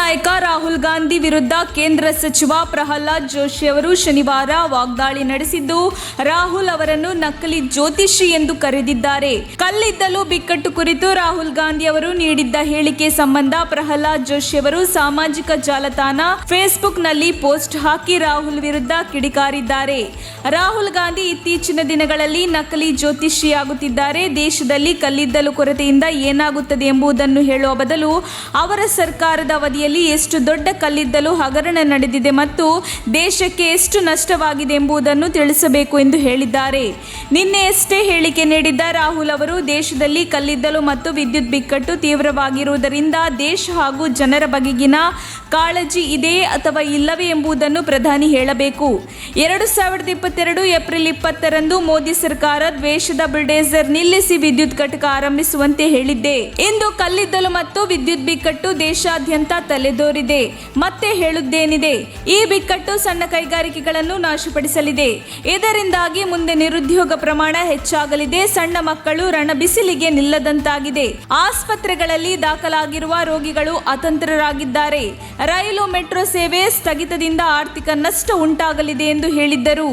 ನಾಯಕ ರಾಹುಲ್ ಗಾಂಧಿ ವಿರುದ್ಧ ಕೇಂದ್ರ ಸಚಿವ ಪ್ರಹ್ಲಾದ್ ಜೋಶಿ ಅವರು ಶನಿವಾರ ವಾಗ್ದಾಳಿ ನಡೆಸಿದ್ದು, ರಾಹುಲ್ ಅವರನ್ನು ನಕಲಿ ಜ್ಯೋತಿಷಿ ಎಂದು ಕರೆದಿದ್ದಾರೆ. ಕಲ್ಲಿದ್ದಲು ಬಿಕ್ಕಟ್ಟು ಕುರಿತು ರಾಹುಲ್ ಗಾಂಧಿ ಅವರು ನೀಡಿದ್ದ ಹೇಳಿಕೆ ಸಂಬಂಧ ಪ್ರಹ್ಲಾದ್ ಜೋಶಿ ಅವರು ಸಾಮಾಜಿಕ ಜಾಲತಾಣ ಫೇಸ್ಬುಕ್ನಲ್ಲಿ ಪೋಸ್ಟ್ ಹಾಕಿ ರಾಹುಲ್ ವಿರುದ್ಧ ಕಿಡಿಕಾರಿದ್ದಾರೆ. ರಾಹುಲ್ ಗಾಂಧಿ ಇತ್ತೀಚಿನ ದಿನಗಳಲ್ಲಿ ನಕಲಿ ಜ್ಯೋತಿಷಿಯಾಗುತ್ತಿದ್ದಾರೆ. ದೇಶದಲ್ಲಿ ಕಲ್ಲಿದ್ದಲು ಕೊರತೆಯಿಂದ ಏನಾಗುತ್ತದೆ ಎಂಬುದನ್ನು ಹೇಳುವ ಬದಲು ಅವರ ಸರ್ಕಾರದ ಅವಧಿಯಲ್ಲಿ ಎಷ್ಟು ದೊಡ್ಡ ಕಲ್ಲಿದ್ದಲು ಹಗರಣ ನಡೆದಿದೆ ಮತ್ತು ದೇಶಕ್ಕೆ ಎಷ್ಟು ನಷ್ಟವಾಗಿದೆ ಎಂಬುದನ್ನು ತಿಳಿಸಬೇಕು ಎಂದು ಹೇಳಿದ್ದಾರೆ. ನಿನ್ನೆಯಷ್ಟೇ ಹೇಳಿಕೆ ನೀಡಿದ್ದ ರಾಹುಲ್ ಅವರು, ದೇಶದಲ್ಲಿ ಕಲ್ಲಿದ್ದಲು ಮತ್ತು ವಿದ್ಯುತ್ ಬಿಕ್ಕಟ್ಟು ತೀವ್ರವಾಗಿರುವುದರಿಂದ ದೇಶ ಹಾಗೂ ಜನರ ಬಗೆಗಿನ ಕಾಳಜಿ ಇದೆಯೇ ಅಥವಾ ಇಲ್ಲವೇ ಎಂಬುದನ್ನು ಪ್ರಧಾನಿ ಹೇಳಬೇಕು. 2022 ಏಪ್ರಿಲ್ 20ರಂದು ಮೋದಿ ಸರ್ಕಾರ ದ್ವೇಷದ ಬುಲ್ಡೇಸರ್ ನಿಲ್ಲಿಸಿ ವಿದ್ಯುತ್ ಘಟಕ ಆರಂಭಿಸುವಂತೆ ಹೇಳಿದ್ದೆ. ಇಂದು ಕಲ್ಲಿದ್ದಲು ಮತ್ತು ವಿದ್ಯುತ್ ಬಿಕ್ಕಟ್ಟು ದೇಶಾದ್ಯಂತ ತಲೆದೋರಿದೆ. ಮತ್ತೆ ಹೇಳುವುದೇನಿದೆ, ಈ ಬಿಕ್ಕಟ್ಟು ಸಣ್ಣ ಕೈಗಾರಿಕೆಗಳನ್ನು ನಾಶಪಡಿಸಲಿದೆ. ಇದರಿಂದಾಗಿ ಮುಂದೆ ನಿರುದ್ಯೋಗ ಪ್ರಮಾಣ ಹೆಚ್ಚಾಗಲಿದೆ. ಸಣ್ಣ ಮಕ್ಕಳು ರಣಬಿಸಿಲಿಗೆ ನಿಲ್ಲದಂತಾಗಿದೆ. ಆಸ್ಪತ್ರೆಗಳಲ್ಲಿ ದಾಖಲಾಗಿರುವ ರೋಗಿಗಳು ಅತಂತ್ರರಾಗಿದ್ದಾರೆ. ರೈಲು ಮೆಟ್ರೋ ಸೇವೆ ಸ್ಥಗಿತದಿಂದ ಆರ್ಥಿಕ ನಷ್ಟ ಉಂಟಾಗಲಿದೆ ಎಂದು ಹೇಳಿದ್ದರು.